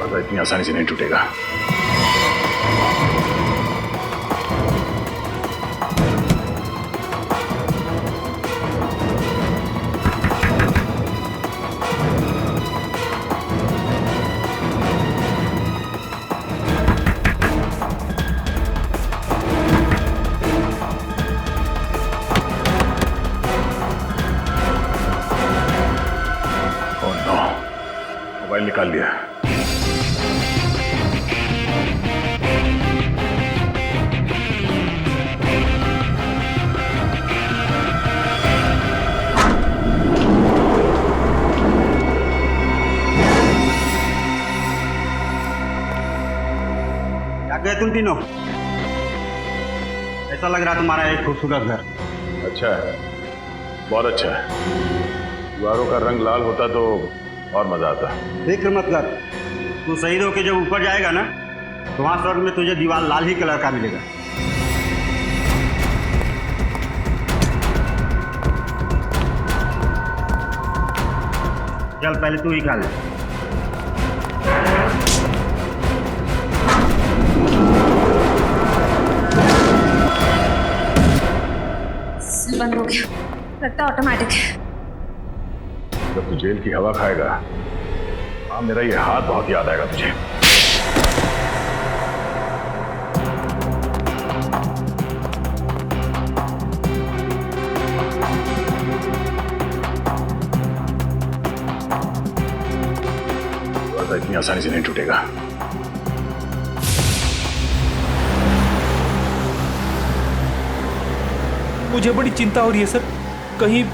वादा इतनी आसानी से नहीं टूटेगा। मोबाइल निकाल लिया। क्या गए तुम तीनों? ऐसा लग रहा तुम्हारा एक खूबसूरत घर। अच्छा है, बहुत अच्छा है। दीवारों का रंग लाल होता तो और मजा आता। फिक्र मत कर, तू शहीद होके जब ऊपर जाएगा ना तो वहां स्वर्ग में तुझे दीवार लाल ही कलर का मिलेगा। चल पहले तू ही खा ले। सिल बंद हो गया, लगता ऑटोमेटिक है। जब तू जेल की हवा खाएगा, हाँ मेरा ये हाथ बहुत याद आएगा तुझे। वादा इतनी आसानी से नहीं टूटेगा। मुझे बड़ी चिंता हो रही है सर, कहीं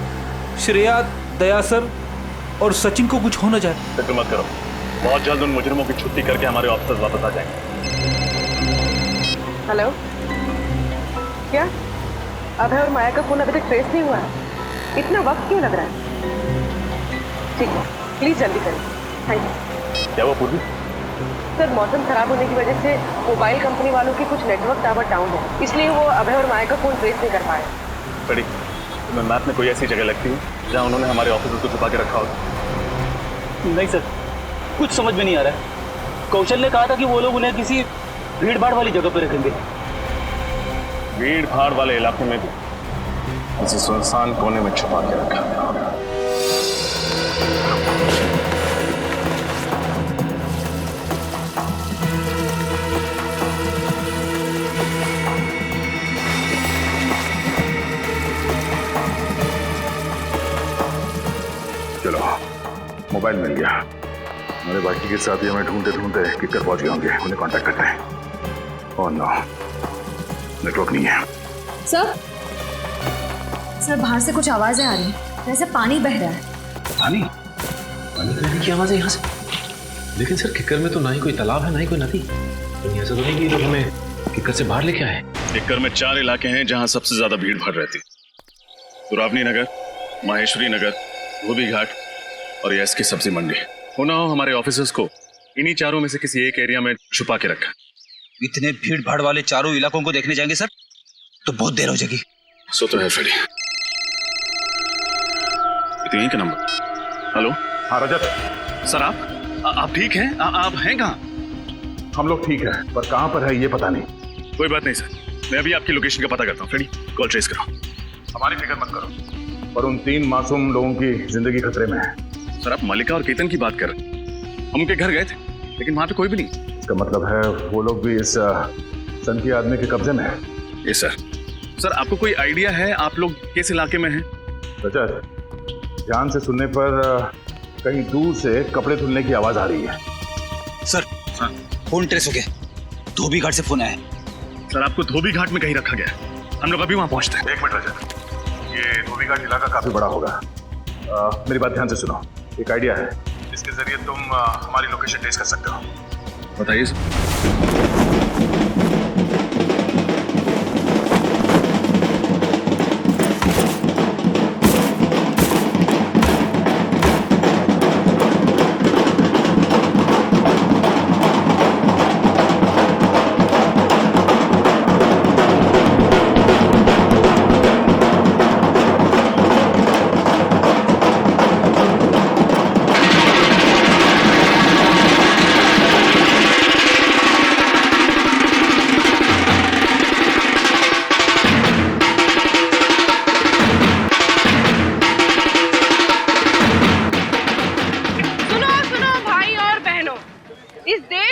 श्रेया, दया सर और सचिन को कुछ हो न जाए। फिक्र मत करो, बहुत जल्द उन मुजरिमों की छुट्टी करके हमारे ऑफिसर्स वापस आ जाएंगे। हेलो, क्या अभय और माया का फोन अभी तक ट्रेस नहीं हुआ है? इतना वक्त क्यों लग रहा है? ठीक है, प्लीज जल्दी करें। Thank you. क्या वो पूर्वी? सर, मौसम खराब होने की वजह से मोबाइल कंपनी वालों के कुछ नेटवर्क टावर डाउन है, इसलिए वो अभय और माया का फोन ट्रेस नहीं कर पाए। बड़ी तुम्हें मैप में कोई ऐसी जगह लगती है जहाँ उन्होंने हमारे ऑफिसर्स को छुपा के रखा होगा? नहीं सर, कुछ समझ में नहीं आ रहा है। कौशल ने कहा था कि वो लोग उन्हें किसी भीड़ भाड़ वाली जगह पर रखेंगे। भीड़ भाड़ वाले इलाके में भी किसी सुनसान कोने में छुपा के रखा होगा। चलो, मोबाइल मिल गया। हमारे बाकी के साथी हमें ढूंढते ढूंढते किधर पहुंच गए होंगे, उन्हें कांटेक्ट करते हैं। ओह नो, नेटवर्क नहीं है। सर बाहर से कुछ आवाजें आ रही हैं, जैसे पानी बह रहा है। पानी बहने की आवाज है यहाँ से? लेकिन सर, किक्कर में तो ना ही कोई तालाब है ना ही कोई नदी। तो ऐसा तो नहीं कि लोग हमें किक्कर से बाहर लेके आए। किक्कर में 4 इलाके हैं जहाँ सबसे ज्यादा भीड़ भाड़ रहती। सुरावनी नगर, माहेश्वरी नगर, धोबी घाट और यस की सब्जी मंडी। होना हो हमारे ऑफिसर्स को इन्हीं चारों में से किसी एक एरिया में छुपा के रखा। इतने भीड़ भाड़ वाले चारों इलाकों को देखने जाएंगे सर तो बहुत देर हो जाएगी। सो तो है फ्रेडी। यहीं का नंबर। हेलो, हाँ रजत सर, आप ठीक हैं? आप हैं कहाँ? हम लोग ठीक हैं, पर कहाँ पर है ये पता नहीं। कोई बात नहीं सर, मैं अभी आपकी लोकेशन का पता करता हूँ। फ्रेडी, कॉल ट्रेस करो। हमारी फिक्र मत करो, पर उन 3 मासूम लोगों की जिंदगी खतरे में है। सर, आप मलिका और केतन की बात कर रहे हैं। हम उनके घर गए थे, लेकिन वहां पे कोई भी नहीं। इसका मतलब है वो लोग भी इस संकी आदमी के कब्जे में है। Yes sir. सर, आपको कोई आइडिया है आप लोग किस इलाके में हैं? रजत, ध्यान से सुनने पर कहीं दूर से कपड़े धुलने की आवाज आ रही है। सर फोन ट्रेस हो गया, धोबी घाट से फोन आया है। सर, आपको धोबी घाट में कहीं रखा गया है, हम लोग अभी वहां पहुंचते हैं। 1 मिनट रजत, ये धोबी घाट इलाका काफी बड़ा होगा। मेरी बात ध्यान से सुनो, एक आइडिया है जिसके जरिए तुम हमारी लोकेशन ट्रेस कर सकते हो। बताइए सर।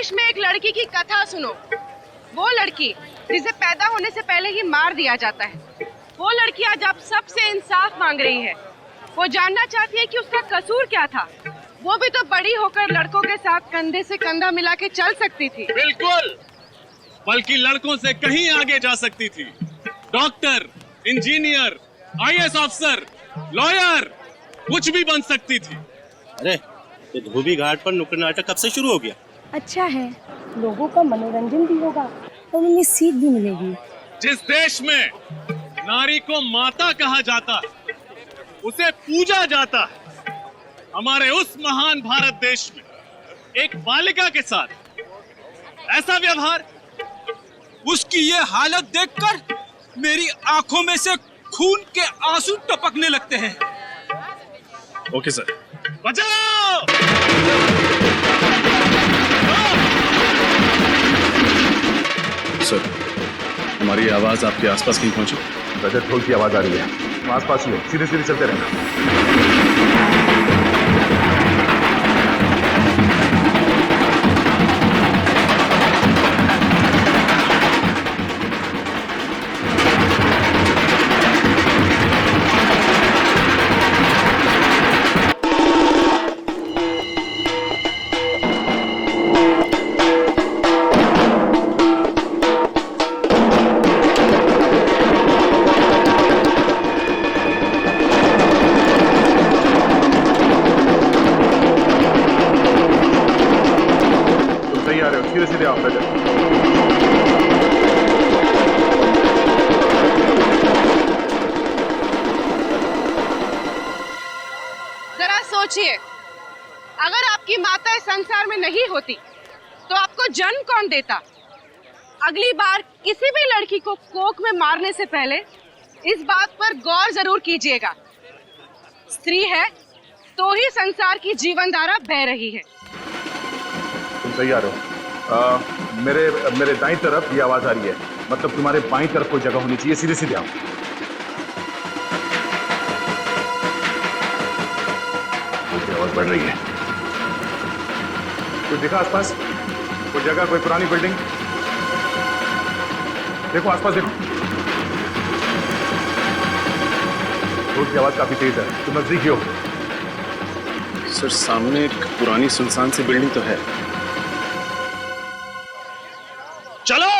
देश में एक लड़की की कथा सुनो। वो लड़की जिसे पैदा होने से पहले ही मार दिया जाता है, वो लड़की आज आप सबसे इंसाफ मांग रही है। वो जानना चाहती है कि उसका कसूर क्या था। वो भी तो बड़ी होकर लड़कों के साथ कंधे से कंधा मिला के चल सकती थी। बिल्कुल, बल्कि लड़कों से कहीं आगे जा सकती थी। डॉक्टर, इंजीनियर, आईएएस अफसर, लॉयर, कुछ भी बन सकती थी। अरे ये धोबी घाट पर नुक्कड़ नाटक कब से शुरू हो गया? अच्छा है, लोगों का मनोरंजन भी होगा और उन्हें सीख भी मिलेगी। जिस देश में नारी को माता कहा जाता है, उसे पूजा जाता है, हमारे उस महान भारत देश में एक बालिका के साथ ऐसा व्यवहार, उसकी ये हालत देखकर मेरी आंखों में से खून के आंसू टपकने लगते हैं। Okay sir. बचाओ! सर, हमारी आवाज आपके आसपास कहीं पहुंची? रजत, ढोल की आवाज आ रही है। आसपास ही हो, सीधे सीधे चलते रहना। सीधे सीधे आओ रजत। जरा सोचिए, अगर आपकी माता इस संसार में नहीं होती तो आपको जन्म कौन देता? अगली बार किसी भी लड़की को कोख में मारने से पहले इस बात पर गौर जरूर कीजिएगा। स्त्री है तो ही संसार की जीवन धारा बह रही है। तुम सही आ रहे हो। मेरे दाईं तरफ ये आवाज आ रही है, मतलब तुम्हारे बाईं तरफ कोई जगह होनी चाहिए। सीधे सीधे आओ। आवाज बढ़ रही है। कोई दिखा आसपास? कोई जगह, कोई पुरानी बिल्डिंग? देखो आसपास, देखो। ढोल की आवाज काफी तेज है, तुम नजदीक ही हो। सर, सामने एक पुरानी सुनसान सी बिल्डिंग तो है। चलो!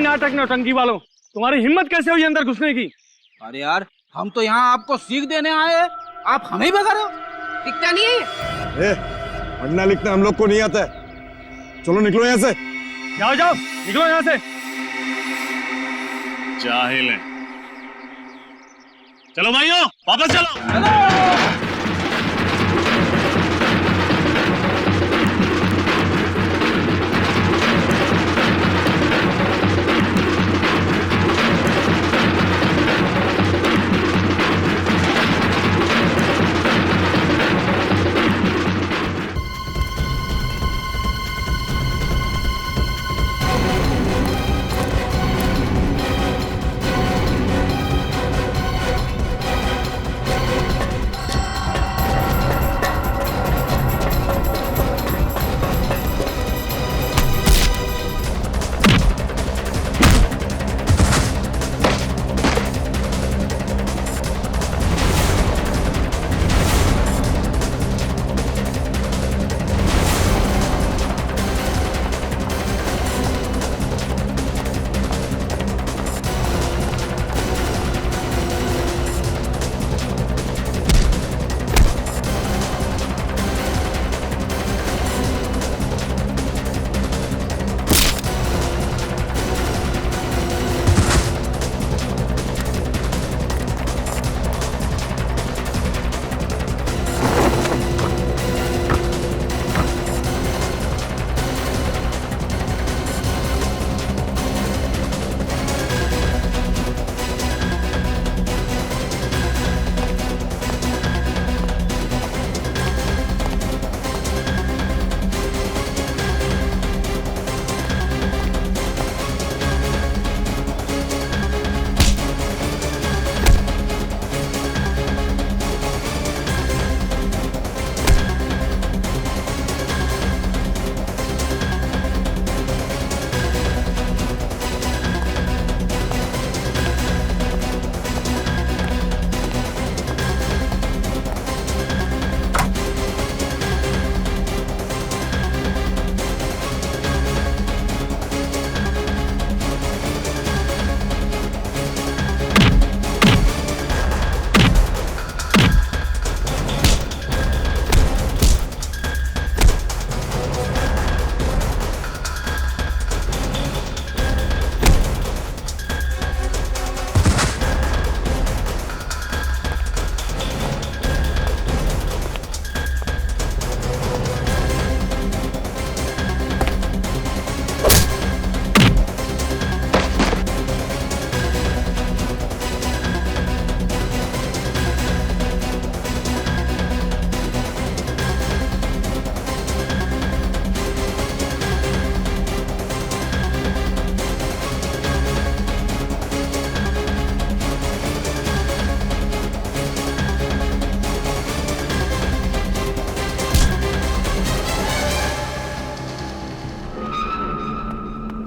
नाटक नौटंकी वालों, तुम्हारी हिम्मत कैसे हुई अंदर घुसने की? अरे यार, हम तो यहाँ आपको सीख देने आए हैं, आप हमें भगा रहे हो। दिखता नहीं है? पढ़ना लिखना हम लोग को नहीं आता है। चलो निकलो यहाँ से। जाओ जाओ, निकलो यहाँ से। जाहिल हैं। चलो भाइयों, वापस चलो।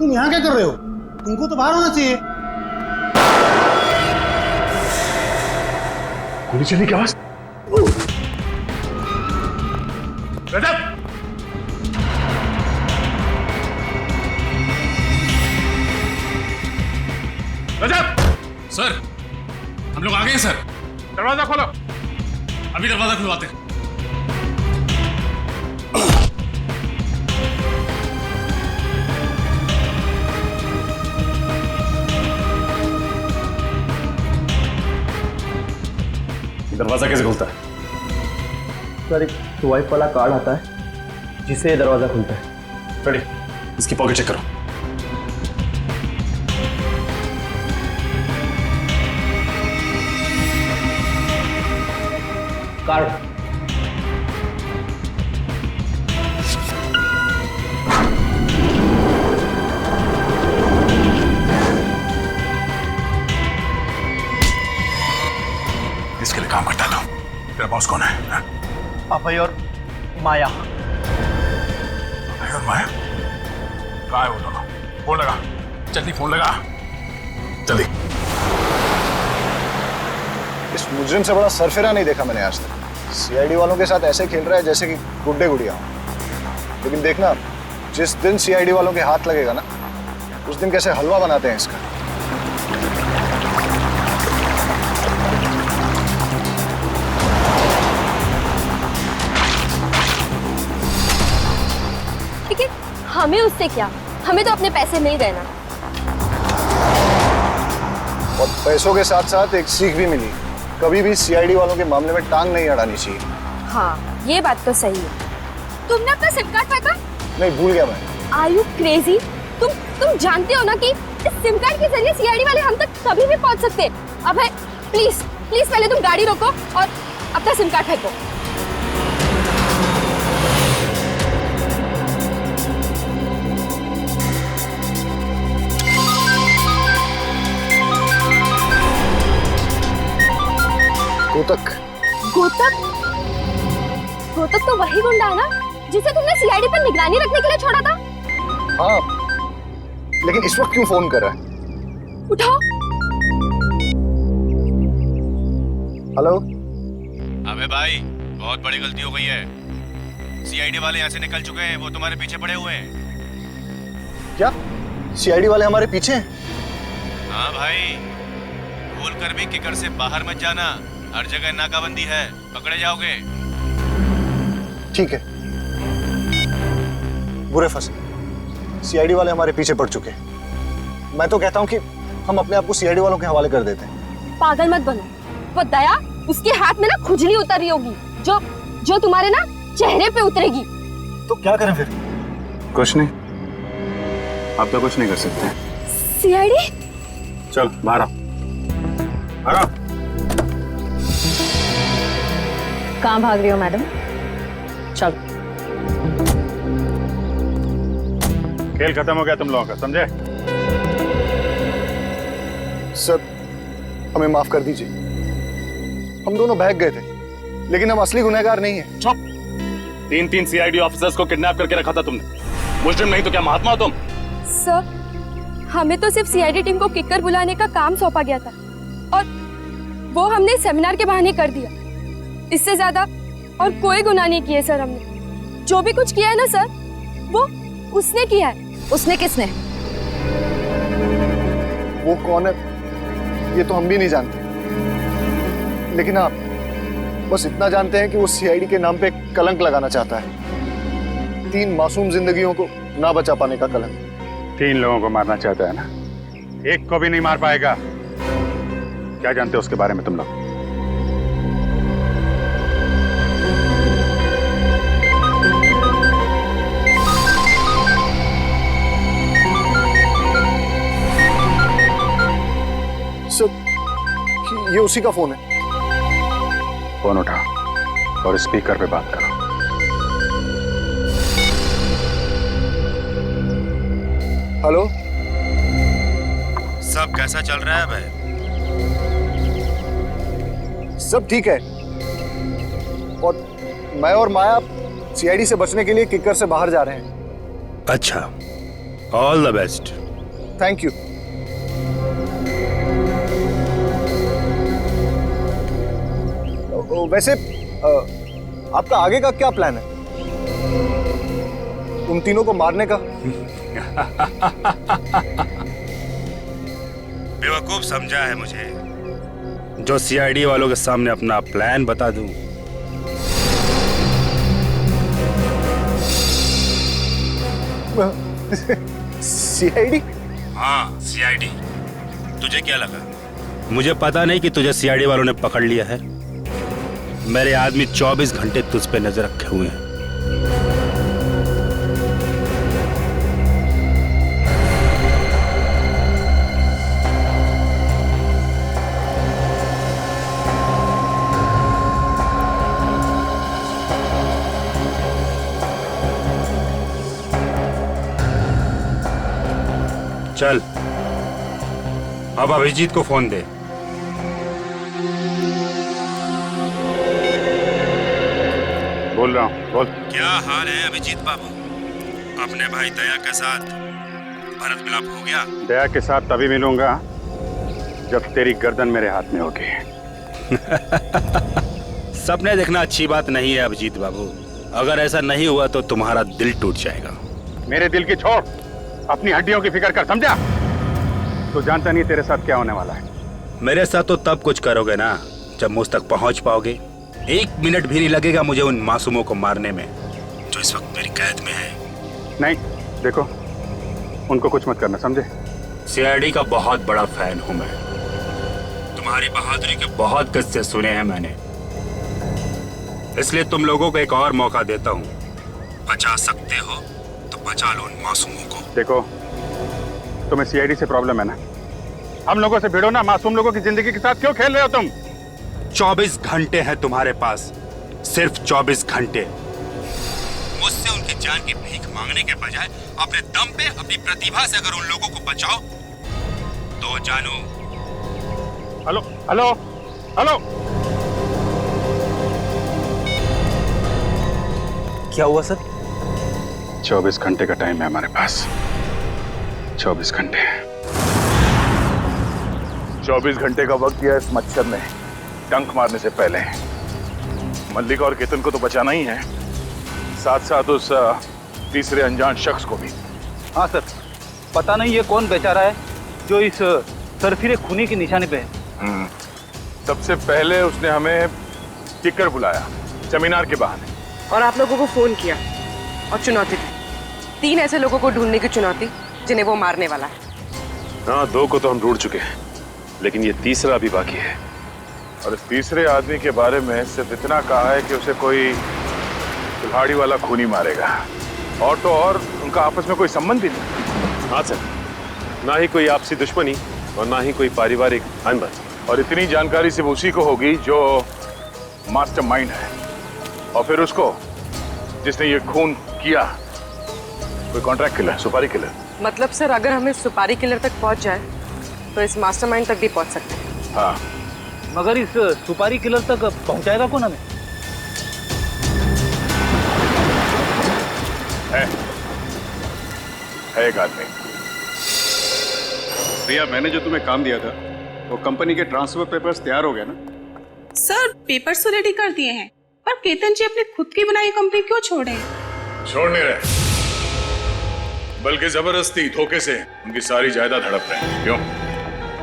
तुम यहाँ क्या कर रहे हो? तुमको तो बाहर होना चाहिए। गोली चलने की आवाज। रजत! रजत! सर, हम लोग आ गए हैं सर। दरवाजा खोलो। अभी दरवाजा खुलवाते हैं। दरवाजा कैसे खुलता है? सर, एक स्वाइप वाला कार्ड आता है जिससे ये दरवाजा खुलता है। रेडी, इसकी पॉकेट चेक करो। कार्ड। इसके लिए काम करता हूँ। तेरा बॉस कौन है? अभय और माया। अभय और माया? कहाँ है वो दोनों? फोन लगा, जल्दी फोन लगा, जल्दी। इस मुजरिम से बड़ा सरफिरा नहीं देखा मैंने आज तक। सीआईडी वालों के साथ ऐसे खेल रहा है जैसे कि गुड्डे गुड़िया हो। लेकिन देखना, जिस दिन सीआईडी वालों के हाथ लगेगा ना, उस दिन कैसे हलवा बनाते हैं इसका। लेकिन हमें उससे क्या? हमें तो अपने पैसे मिल गए ना। और पैसों के साथ साथ एक सीख भी मिली, कभी भी सीआईडी वालों के मामले में टांग नहीं अड़ानी चाहिए। हाँ, ये बात तो सही है। तुमने अपना सिम कार्ड फेंका? नहीं, भूल गया मैं। Are you crazy? तुम जानते हो ना कि इस सिम कार्ड के जरिए सीआईडी वाले हम तक कभी भी पहुंच सकते हैं। अभय, प्लीज प्लीज पहले तुम गाड़ी रोको और अपना सिम कार्ड फेंको। गोतक। गोतक? गोतक तो वही गुंडा है ना जिसे तुमने सीआईडी पर निगरानी रखने के लिए छोड़ा था? हाँ, लेकिन इस वक्त क्यों फोन कर रहा है? उठाओ। हेलो। अबे भाई, बहुत बड़ी गलती हो गई है। सीआईडी वाले यहाँ से निकल चुके हैं, वो तुम्हारे पीछे पड़े हुए हैं। क्या? सीआईडी वाले हमारे पीछे हैं? हाँ भाई, भूल कर भी किकर से बाहर मत जाना। हर जगह नाकाबंदी है, पकड़े जाओगे। ठीक है। बुरे फंसे। सीआईडी वाले हमारे पीछे पड़ चुके हैं। मैं तो कहता हूँ कि हम अपने आप को सीआईडी वालों के हवाले कर देते हैं। पागल मत बनो। वो दया, उसके हाथ में ना खुजली उतर रही होगी जो तुम्हारे ना चेहरे पे उतरेगी। तो क्या करें फिर? कुछ नहीं, आप तो कुछ नहीं कर सकते। सीआईडी? चल बाहर आओ। बाहर आओ। कहाँ भाग रही हो मैडम? चल। खेल खत्म हो गया तुम लोगों का, समझे? सर, हमें माफ कर दीजिए। हम दोनों बहक गए थे, लेकिन हम असली गुनहगार नहीं हैं। चुप। 3 सीआईडी ऑफिसर्स को किडनैप करके रखा था तुमने। मुजरिम नहीं तो क्या महात्मा हो तुम? सर, हमें तो सिर्फ सीआईडी टीम को किकर बुलाने का काम सौंपा गया था और वो हमने सेमिनार के बहाने कर दिया। इससे ज्यादा और कोई गुनाह नहीं किए सर। हमने जो भी कुछ किया है ना सर, वो उसने किया है। उसने किसने? वो कौन है ये तो हम भी नहीं जानते, लेकिन आप बस इतना जानते हैं कि वो सीआईडी के नाम पे कलंक लगाना चाहता है। 3 मासूम जिंदगियों को ना बचा पाने का कलंक। 3 लोगों को मारना चाहता है ना, एक को भी नहीं मार पाएगा। क्या जानते हो उसके बारे में तुम लोग? ये उसी का फोन है। फोन उठा और स्पीकर पे बात करो। हेलो। सब कैसा चल रहा है भाई? सब ठीक है। और मैं और माया सीआईडी से बचने के लिए किकर से बाहर जा रहे हैं। अच्छा, all the best. Thank you. वैसे आपका आगे का क्या प्लान है? उन तीनों को मारने का? बेवकूफ समझा है मुझे जो सीआईडी वालों के सामने अपना प्लान बता दूं। सीआईडी? हाँ, सीआईडी। तुझे क्या लगा मुझे पता नहीं कि तुझे सीआईडी वालों ने पकड़ लिया है? मेरे आदमी 24 घंटे तुझ पे नजर रखे हुए हैं। चल अब अभिजीत को फोन दे। बोल रहा हूँ, बोल। क्या हाल है अभिजीत बाबू? अपने भाई दया के साथ भरत मिलाप हो गया? दया के साथ तभी मिलूंगा जब तेरी गर्दन मेरे हाथ में होगी। सपने देखना अच्छी बात नहीं है अभिजीत बाबू। अगर ऐसा नहीं हुआ तो तुम्हारा दिल टूट जाएगा। मेरे दिल की छोड़, अपनी हड्डियों की फिक्र कर, समझा? तो जानता नहीं तेरे साथ क्या होने वाला है। मेरे साथ तो तब कुछ करोगे ना जब मुझ तक पहुंच पाओगे। 1 मिनट भी नहीं लगेगा मुझे उन मासूमों को मारने में जो इस वक्त मेरी कैद में है। नहीं, देखो, उनको कुछ मत करना, समझे? सीआईडी का बहुत बड़ा फैन हूं मैं। तुम्हारी बहादुरी के बहुत किस्से सुने हैं मैंने, इसलिए तुम लोगों को एक और मौका देता हूं। बचा सकते हो तो बचा लो उन मासूमों को। देखो, तुम्हें सीआईडी से प्रॉब्लम है ना? हम लोगों से भिड़ो ना, मासूम लोगों की जिंदगी के साथ क्यों खेल रहे हो तुम? 24 घंटे हैं तुम्हारे पास, सिर्फ 24 घंटे। मुझसे उनकी जान की भीख मांगने के बजाय अपने दम पे, अपनी प्रतिभा से अगर उन लोगों को बचाओ तो जानो। हेलो हेलो हेलो, क्या हुआ सर? 24 घंटे का टाइम है हमारे पास। 24 घंटे। 24 घंटे का वक्त दिया इस मच्छर ने डंक मारने से पहले। मल्लिका और केतन को तो बचाना ही है, साथ साथ उस तीसरे अनजान शख्स को भी। हाँ सर, पता नहीं ये कौन बेचारा है जो इस सरफिरे खूनी के निशाने पे है। सबसे पहले उसने हमें किकर बुलाया सेमिनार के बहाने, और आप लोगों को फोन किया और चुनौती दी। 3 ऐसे लोगों को ढूंढने की चुनौती जिन्हें वो मारने वाला है। हाँ, 2 को तो हम ढूंढ चुके हैं, लेकिन ये तीसरा अभी बाकी है। और इस तीसरे आदमी के बारे में सिर्फ इतना कहा है कि उसे कोई कुल्हाड़ी वाला खूनी मारेगा, और तो और उनका आपस में कोई संबंध भी नहीं। हाँ सर, ना ही कोई आपसी दुश्मनी और ना ही कोई पारिवारिक अनबन। और इतनी जानकारी सिर्फ उसी को होगी जो मास्टरमाइंड है, और फिर उसको जिसने ये खून किया कोई कॉन्ट्रैक्ट किलर, सुपारी किलर। मतलब सर, अगर हमें सुपारी किलर तक पहुंच जाए तो इस मास्टरमाइंड तक भी पहुंच सकते हैं। हाँ, मगर इस सुपारी किलर तक पहुंचाएगा कौन हमें? है एक आदमी। प्रिया, मैंने जो तुम्हें काम दिया था वो कंपनी के ट्रांसफर पेपर्स तैयार हो गए ना? सर, पेपर्स तो रेडी कर दिए हैं, पर केतन जी अपनी खुद की बनाई कंपनी क्यों छोड़े? छोड़ नहीं रहे, बल्कि जबरदस्ती धोखे से उनकी सारी जायदाद हड़प रहे हैं। क्यों?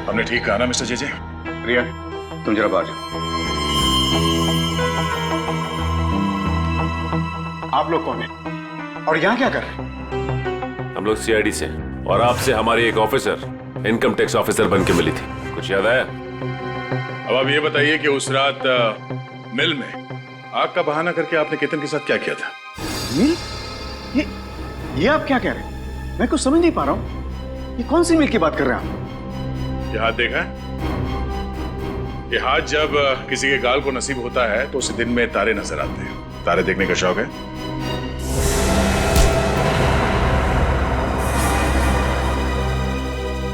हमने ठीक कहा ना मिस्टर जेजे? प्रिया, तुम जरा बाहर जाओ। आप लोग कौन हैं और यहाँ क्या कर रहे हैं? हम लोग सीआईडी से, और आपसे हमारी एक ऑफिसर इनकम टैक्स ऑफिसर बन के मिली थी, कुछ याद आया? अब आप ये बताइए कि उस रात मिल में आग का बहाना करके आपने केतन के साथ क्या किया था? मिल? ये आप क्या कह रहे हैं? मैं कुछ समझ नहीं पा रहा हूँ। ये कौन सी मिल की बात कर रहे हैं आप? ये हाथ देखा है? ये हाथ जब किसी के गाल को नसीब होता है तो उसे दिन में तारे नजर आते हैं। तारे देखने का शौक है?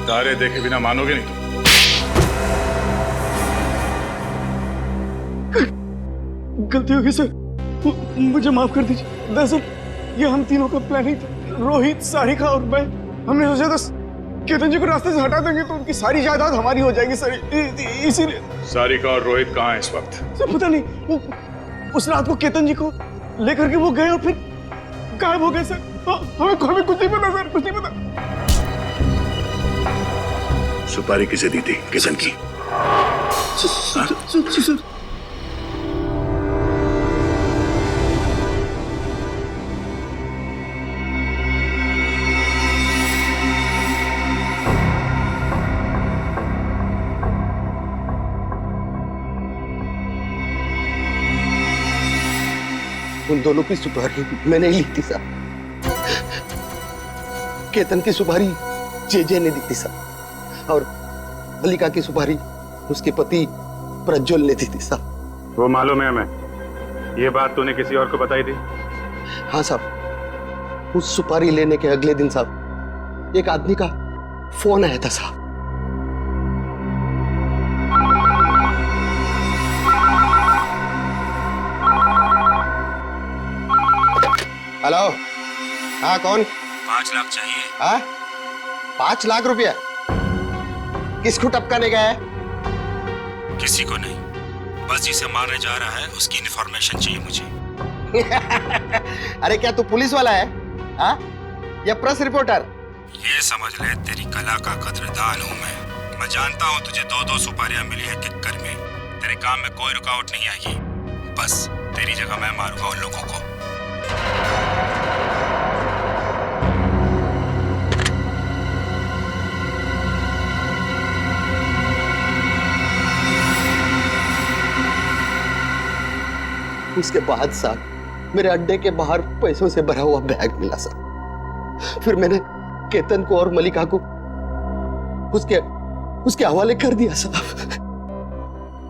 तारे देखे बिना मानोगे नहीं तुम। गलती हो गई सर, मुझे माफ कर दीजिए। दरअसल ये हम तीनों का प्लानिंग था, रोहित, सारिका और मैं। हमने सोचा था केतन जी को रास्ते से हटा देंगे तो उनकी सारी जायदाद हमारी हो जाएगी सर, इसीलिए। सारिका और रोहित कहाँ है इस वक्त? सर पता नहीं, वो उस रात को केतन जी को लेकर के वो गए और फिर गायब हो गए सर। हमें कुछ नहीं पता सर, कुछ नहीं पता। सुपारी किसे दी थी केतन की? सर उन दोनों की सुपारी मैंने ही ली थी साहब। केतन की सुपारी जे ने दी थी साहब, और मल्लिका की सुपारी उसके पति प्रज्वल ने दी थी साहब। वो मालूम है हमें, ये बात तूने किसी और को बताई थी? हाँ साहब, उस सुपारी लेने के अगले दिन साहब एक आदमी का फोन आया था साहब। हेलो, हाँ कौन? 5 लाख चाहिए। हाँ, 5 लाख रुपया? किसको टपकाने गया है? किसी को नहीं, बस जिसे मारने जा रहा है उसकी इन्फॉर्मेशन चाहिए मुझे। अरे क्या तू पुलिस वाला है? हाँ? या प्रेस रिपोर्टर? ये समझ ले, तेरी कला का कदरदान हूँ मैं जानता हूँ तुझे 2-2 सुपारियां मिली है किक्कर में। तेरे काम में कोई रुकावट नहीं आएगी, बस तेरी जगह मैं मारूंगा उन लोगों को। उसके बाद साहब मेरे अड्डे के बाहर पैसों से भरा हुआ बैग मिला साहब। फिर मैंने केतन को और मल्लिका को उसके हवाले कर दिया साहब।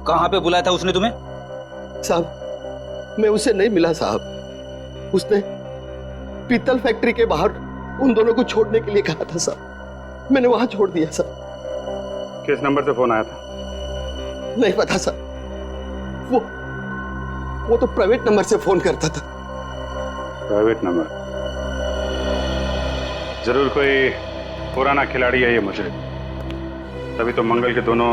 कहाँ पे बुलाया था उसने तुम्हें? साहब मैं उसे नहीं मिला साहब, उसने पीतल फैक्ट्री के बाहर उन दोनों को छोड़ने के लिए कहा था साहब, मैंने वहां छोड़ दिया साहब। किस नंबर से फोन आया था? नहीं पता साहब, वो तो प्राइवेट नंबर से फोन करता था। Private number? जरूर कोई पुराना खिलाड़ी है ये मुझे, तभी तो मंगल के दोनों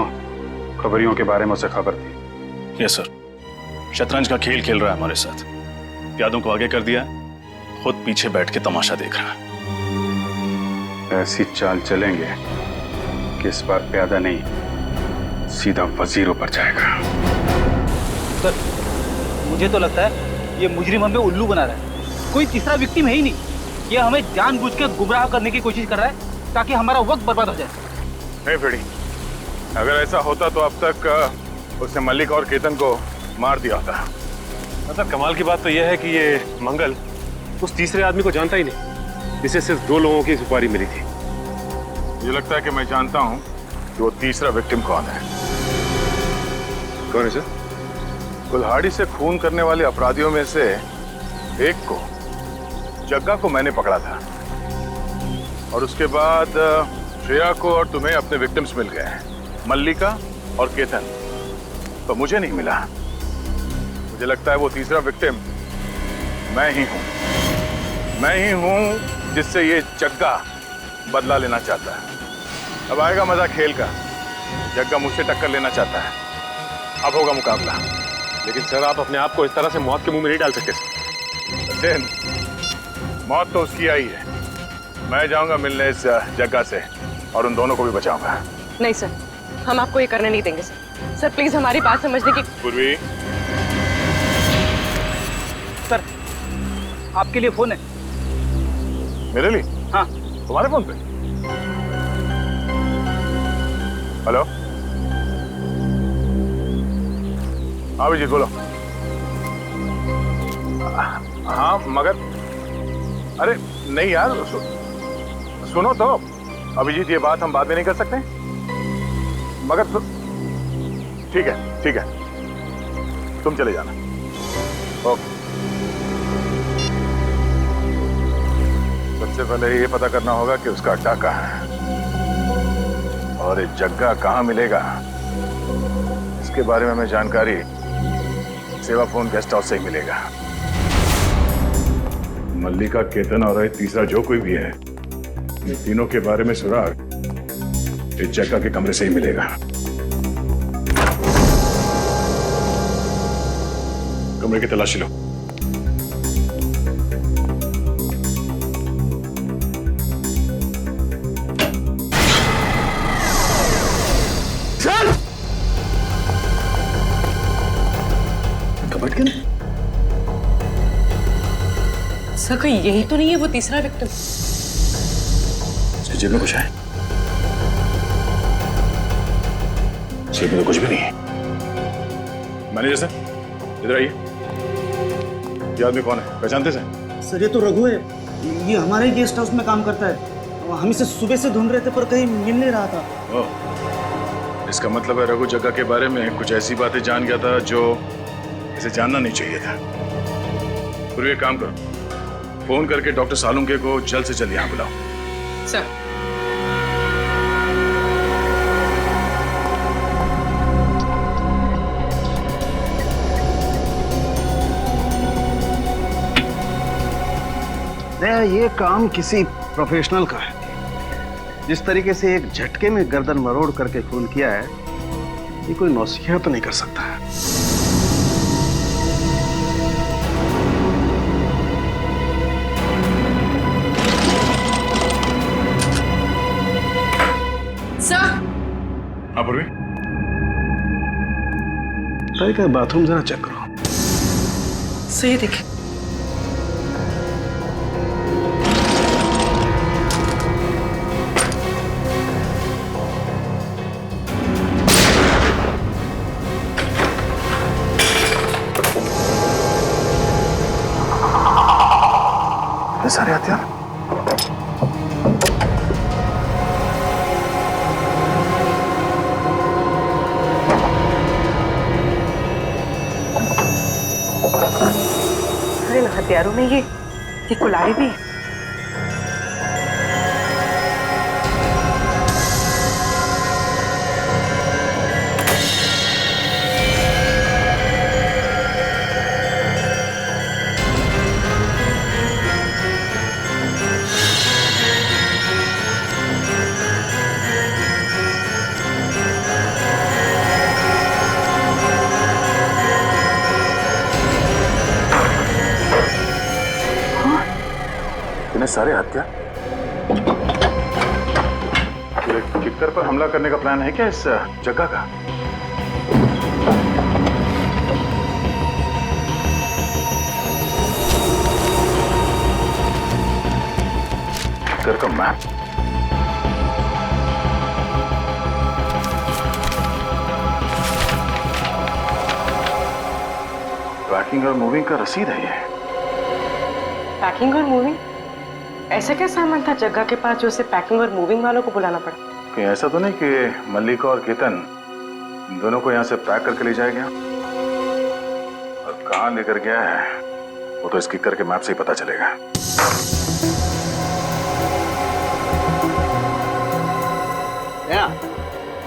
खबरियों के बारे में उसे खबर थी। यस सर, शतरंज का खेल खेल रहा है हमारे साथ, प्यादों को आगे कर दिया, खुद पीछे बैठ के तमाशा देख रहा है। ऐसी चाल चलेंगे कि इस बार प्यादा नहीं सीधा वजीरों पर जाएगा। सर मुझे तो लगता है ये मुजरिम हमें उल्लू बना रहा है, कोई तीसरा विक्टिम है ही नहीं। ये हमें जानबूझ के गुमराह करने की कोशिश कर रहा है ताकि हमारा वक्त बर्बाद हो जाए। नहीं फिड़ी, अगर ऐसा होता तो अब तक उसने मल्लिक और केतन को मार दिया होता। मतलब कमाल की बात तो यह है कि ये मंगल उस तीसरे आदमी को जानता ही नहीं, जिसे सिर्फ 2 लोगों की सुपारी मिली थी। मुझे लगता है कि मैं जानता हूं कि वो तीसरा विक्टिम कौन है। कौन है सर? कुल्हाड़ी से खून करने वाले अपराधियों में से एक को, जग्गा को मैंने पकड़ा था, और उसके बाद श्रेया को और तुम्हें अपने विक्टिम्स मिल गए हैं, मल्लिका और केतन तो मुझे नहीं मिला। मुझे लगता है वो तीसरा विक्टिम मैं ही हूं जिससे ये जग्गा बदला लेना चाहता है। अब आएगा मजा खेल का, जग्गा मुझसे टक्कर लेना चाहता है, अब होगा मुकाबला। लेकिन सर आप अपने आप को इस तरह से मौत के मुंह में नहीं डाल सकते। सचिन, मौत तो उसकी आई है, मैं जाऊंगा मिलने इस जग्गा से और उन दोनों को भी बचाऊंगा। नहीं सर, हम आपको ये करने नहीं देंगे सर। सर प्लीज हमारी बात समझने की। पूर्वी, सर आपके लिए फोन है। मेरे लिए? हाँ। तुम्हारे फोन पे? हेलो, हाँ अभिजीत बोलो। हाँ मगर अरे नहीं यार, सुनो तो अभिजीत, ये बात हम बाद में नहीं कर सकते? मगर ठीक है, तुम चले जाना। ओके। सबसे पहले ये पता करना होगा कि उसका अड्डा कहाँ है और ये जग्गा कहाँ मिलेगा। इसके बारे में हमें जानकारी सेवा फोन गेस्ट हाउस से ही मिलेगा। मल्लिका, केतन और तीसरा जो कोई भी है इन तीनों के बारे में सुराग इस जग्गा के कमरे से ही मिलेगा। कमरे की तलाशी लो। कबट के नहीं? सर कहीं यही तो नहीं है वो तीसरा विक्टिम? जेब में कुछ है? जेब में तो कुछ भी नहीं है। मैनेजर सर, इधर आइए। ये आदमी कौन है, पहचानते सर? सर ये तो रघु है, ये हमारे ही गेस्ट हाउस में काम करता है। हम इसे सुबह से ढूंढ रहे थे पर कहीं मिल नहीं रहा था। ओह, इसका मतलब है रघु जग्गा के बारे में कुछ ऐसी बातें जान गया था जो इसे जानना नहीं चाहिए था। फिर ये काम करो, फोन करके डॉक्टर सालुंके को जल्द से जल्द यहाँ बुलाओ। सर ये काम किसी प्रोफेशनल का है। जिस तरीके से एक झटके में गर्दन मरोड़ करके खून किया है, ये कोई नौसिखिया तो नहीं कर सकता है। सर हाँ पूर्वी, का बाथरूम जरा चेक करो। सही देखे। सारे हथियार इन हथियारों में ये कुल्हाड़ी भी है। सारे हत्या किक्कर पर हमला करने का प्लान है क्या इस जगह का? किक्कर का मैप? पैकिंग और मूविंग का रसीद है ये। पैकिंग और मूविंग? ऐसा क्या सामान था जग्गा के पास जो उसे पैकिंग और मूविंग वालों को बुलाना पड़ा? कहीं ऐसा तो नहीं कि मल्लिका और केतन दोनों को यहाँ से पैक करके ले जाया गया? और कहाँ लेकर गया है वो तो इस किक्कर के मैप से ही पता चलेगा।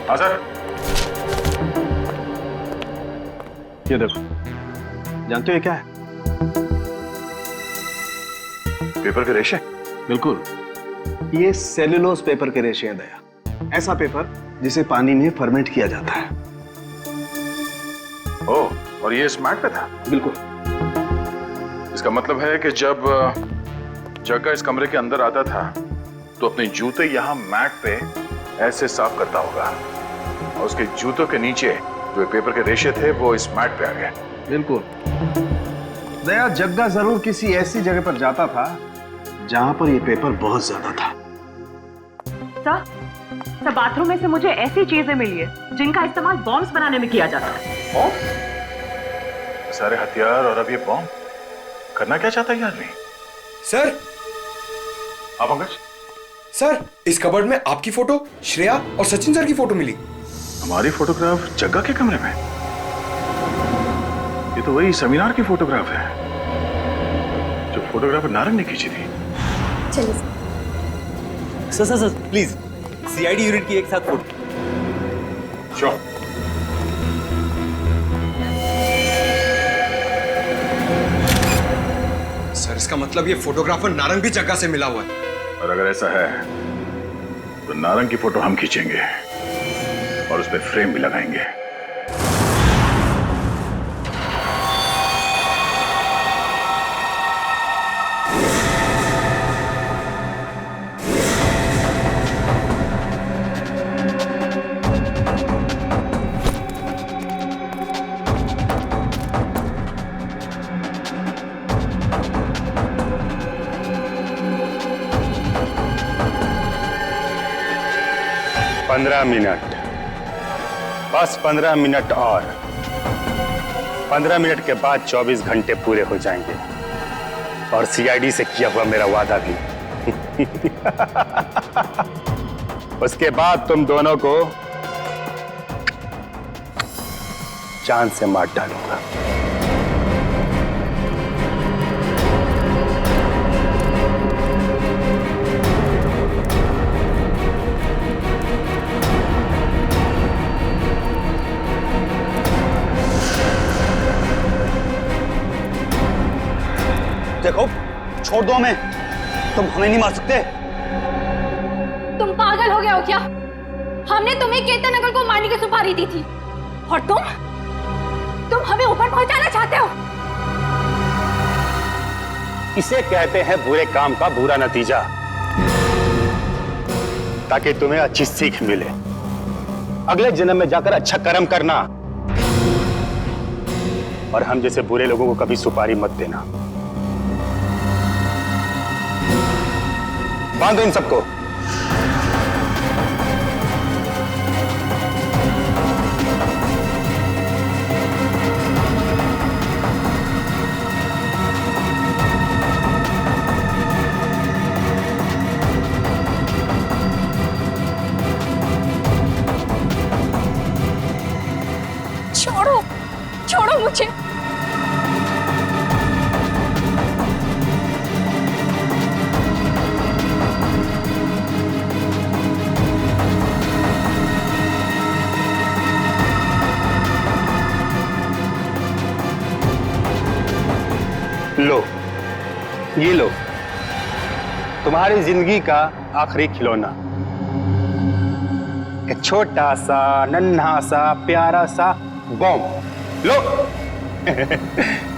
हाँ सर। ये देखो, जानते हो ये क्या है? पेपर के रेशे? बिल्कुल, ये सेल्यूलोज पेपर के रेशे हैं दया। ऐसा पेपर जिसे पानी में फर्मेंट किया जाता है। ओह, और ये इस मैट पे था? बिल्कुल। इसका मतलब है कि जब जग्गा इस कमरे के अंदर आता था तो अपने जूते यहाँ मैट पे ऐसे साफ करता होगा और उसके जूतों के नीचे जो पेपर के रेशे थे वो इस मैट पे आ गए। बिल्कुल दया, जग्गा जरूर किसी ऐसी जगह पर जाता था जहां पर ये पेपर बहुत ज्यादा था। सर, बाथरूम में से मुझे ऐसी चीजें मिली है जिनका इस्तेमाल बॉम्ब्स बनाने में किया जाता है। बॉम्ब? सारे हथियार और अब ये बॉम्ब? करना क्या चाहता है ये आदमी? सर। आप पंकज? सर, इस कबर्ड में आपकी फोटो, श्रेया और सचिन सर की फोटो मिली। हमारी फोटोग्राफ जग्गा के कमरे में? ये तो वही सेमिनार की फोटोग्राफ है जो फोटोग्राफर नारंग ने खींची थी। चलिए सर प्लीज, सीआईडी यूनिट की एक साथ फोटो। श्योर। सर, इसका मतलब ये फोटोग्राफर नारंग भी जग्गा से मिला हुआ है। और अगर ऐसा है तो नारंग की फोटो हम खींचेंगे और उस पर फ्रेम भी लगाएंगे। मिनट, बस 15 मिनट और 15 मिनट के बाद 24 घंटे पूरे हो जाएंगे और सीआईडी से किया हुआ मेरा वादा भी। उसके बाद तुम दोनों को चांद से मार डालूंगा। देखो, छोड़ दो हमें, तुम हमें नहीं मार सकते। तुम पागल हो गए हो क्या? हमने तुम्हें केतन अंकल को मारने की सुपारी दी थी और तुम हमें ऊपर पहुंचाना चाहते हो। इसे कहते हैं बुरे काम का बुरा नतीजा, ताकि तुम्हें अच्छी सीख मिले, अगले जन्म में जाकर अच्छा कर्म करना। और हम जैसे बुरे लोगों को कभी सुपारी मत देना। बांधो इन सबको। छोड़ो, छोड़ो मुझे। लो, ये लो, तुम्हारी जिंदगी का आखिरी खिलौना। एक छोटा सा नन्हा सा प्यारा सा बॉम्ब। लो।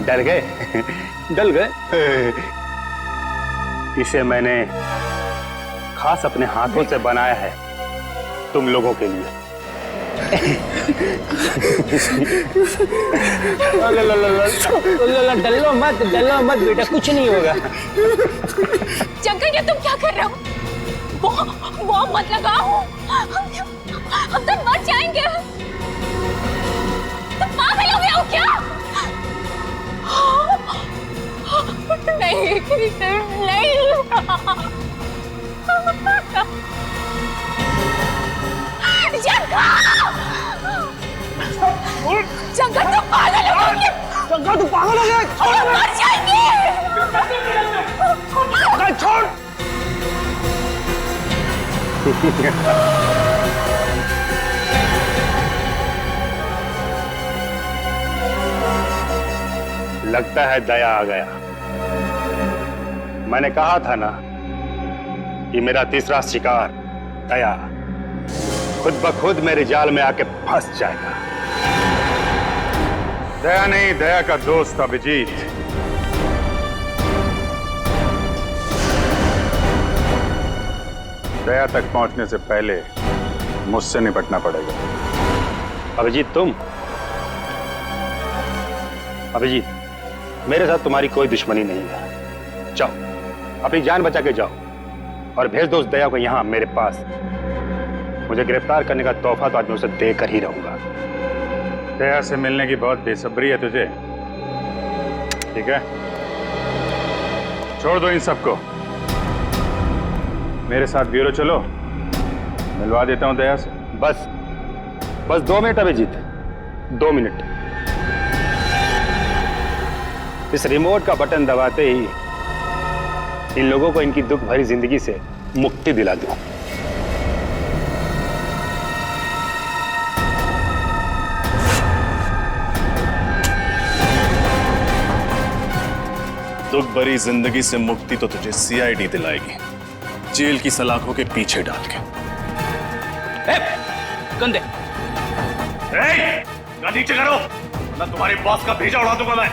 डर गए? डल गए? इसे मैंने खास अपने हाथों से बनाया है तुम लोगों के लिए। डलो मत बेटा, कुछ नहीं होगा। जंगल, ये तुम क्या कर रहे हो? वो मत लगाओ, हम तो मर जाएंगे। तुम पागल हो गए हो क्या? नहीं, नहीं। जंगल, तुम पागल हो गए। जंगल, तुम पागल हो गए। हम मर जाएंगे। छोड़। लगता है दया आ गया। मैंने कहा था ना कि मेरा तीसरा शिकार दया खुद ब खुद मेरे जाल में आके फंस जाएगा। दया नहीं, दया का दोस्त अभिजीत। दया तक पहुंचने से पहले मुझसे निपटना पड़ेगा। अभिजीत, तुम? अभिजीत, मेरे साथ तुम्हारी कोई दुश्मनी नहीं है। जाओ, अपनी जान बचा के जाओ और भेज दो उस दया को यहां मेरे पास। मुझे गिरफ्तार करने का तोहफा तो आज मैं उसे देकर ही रहूंगा। दया से मिलने की बहुत बेसब्री है तुझे, ठीक है? छोड़ दो इन सबको, मेरे साथ ब्यूरो चलो, मिलवा देता हूं दया से। बस 2 मिनट अभिजीत, 2 मिनट। इस रिमोट का बटन दबाते ही इन लोगों को इनकी दुख भरी जिंदगी से मुक्ति दिला दूं। दुख भरी जिंदगी से मुक्ति तो तुझे सीआईडी दिलाएगी, जेल की सलाखों के पीछे डाल के। गंदे नीचे करो, मैं तुम्हारे बॉस का भेजा उड़ा दूंगा मैं।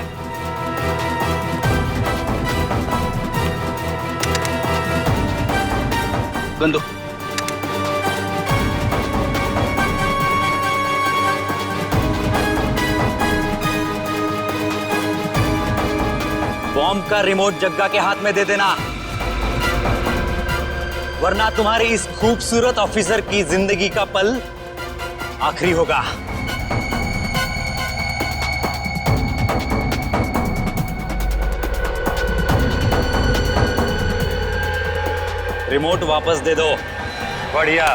गंदो बॉम्ब का रिमोट जग्गा के हाथ में दे देना, वरना तुम्हारे इस खूबसूरत ऑफिसर की जिंदगी का पल आखिरी होगा। रिमोट वापस दे दो। बढ़िया,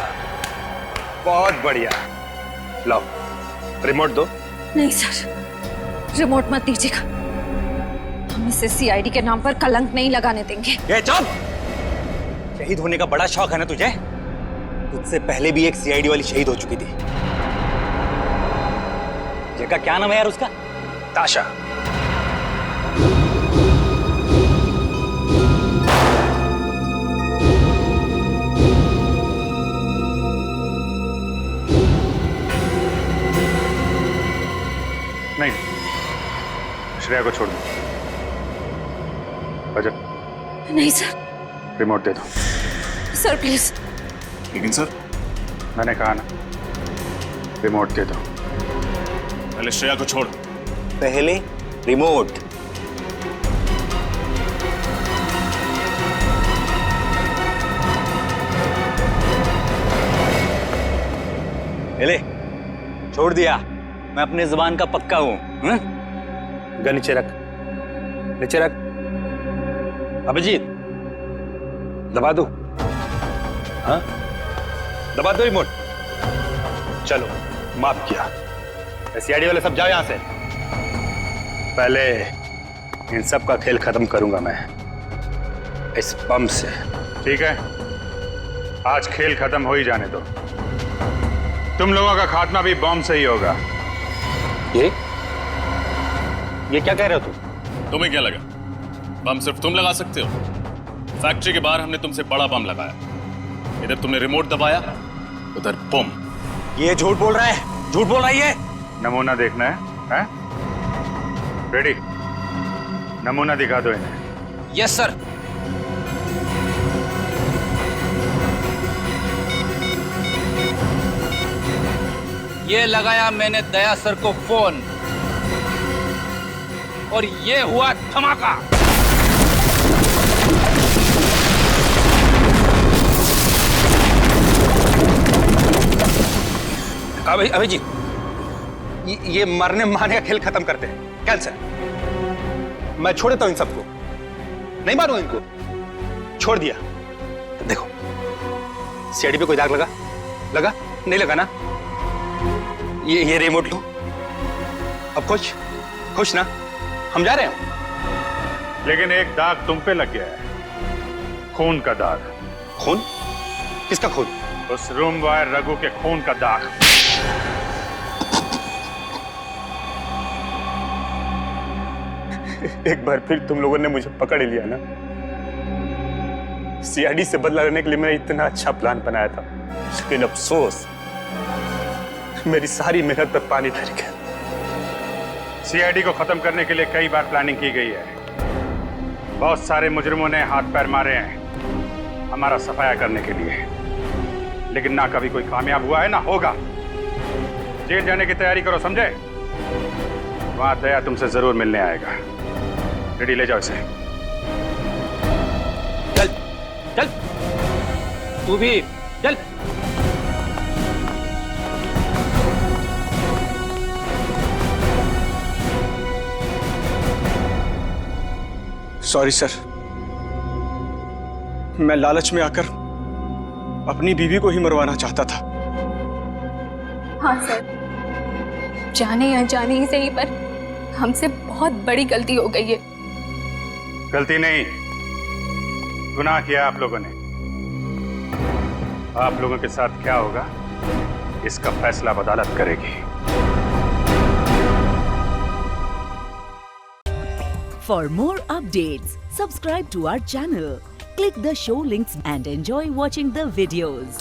बहुत बढ़िया। लाओ रिमोट दो। नहीं सर, रिमोट मत दीजिएगा। हम इसे सीआईडी के नाम पर कलंक नहीं लगाने देंगे। ये चुप! शहीद होने का बड़ा शौक है ना तुझे? तुझसे पहले भी एक सीआईडी वाली शहीद हो चुकी थी। जगह क्या नाम है यार उसका? ताशा। नहीं, श्रेया को छोड़ दो। रजत, नहीं सर। रिमोट दे दो। Sir please. लेकिन सर, मैंने कहा ना, रिमोट दे दो। पहले श्रेया को छोड़। पहले रिमोट। ले, छोड़ दिया। मैं अपने जुबान का पक्का हूं। गन नीचे रख, नीचे रख। अभिजीत, दबा दो। हाँ, दबा दो रिमोट। चलो, माफ किया। सीआईडी वाले सब जाओ यहां से। पहले इन सब का खेल खत्म करूंगा मैं इस बम से। ठीक है, आज खेल खत्म हो ही जाने दो। तुम लोगों का खात्मा भी बम से ही होगा। ये क्या कह रहे हो तुम? तुम्हें क्या लगा बम सिर्फ तुम लगा सकते हो? फैक्ट्री के बाहर हमने तुमसे बड़ा बम लगाया। इधर तुमने रिमोट दबाया, उधर बम। ये झूठ बोल रहा है, झूठ बोल रहा है ये। नमूना देखना है? रेडी? नमूना दिखा दो इन्हें। Yes sir. ये लगाया मैंने दया सर को फोन और ये हुआ धमाका। अभिजीत, ये मरने मारने का खेल खत्म करते हैं। कैंसिल। मैं छोड़ देता हूं इन सबको। नहीं मारूं इनको। छोड़ दिया। देखो, सीआईडी पे कोई दाग लगा? लगा? नहीं लगा ना? ये रिमोट लो। अब खुश ना? हम जा रहे हैं। लेकिन एक दाग तुम पे लग गया है, खून का दाग। खून? किसका खून? उस रूम बॉय रघु के खून का दाग। एक बार फिर तुम लोगों ने मुझे पकड़ लिया ना। सीआईडी से बदला लेने के लिए मैंने इतना अच्छा प्लान बनाया था, लेकिन अफसोस मेरी सारी मेहनत पर पानी फिर गया। सीआईडी को खत्म करने के लिए कई बार प्लानिंग की गई है। बहुत सारे मुजरिमों ने हाथ पैर मारे हैं हमारा सफाया करने के लिए, लेकिन ना कभी कोई कामयाब हुआ है ना होगा। जेल जाने की तैयारी करो, समझे? वहां दया तुमसे जरूर मिलने आएगा। रेडी? ले जाओ इसे। चल चल, तू भी चल। सॉरी सर, मैं लालच में आकर अपनी बीवी को ही मरवाना चाहता था। हाँ सर, जाने या जाने ही सही, पर हमसे बहुत बड़ी गलती हो गई है। गलती नहीं, गुनाह किया आप लोगों ने। आप लोगों के साथ क्या होगा इसका फैसला अदालत करेगी। For more updates, subscribe to our channel, click the show links and enjoy watching the videos.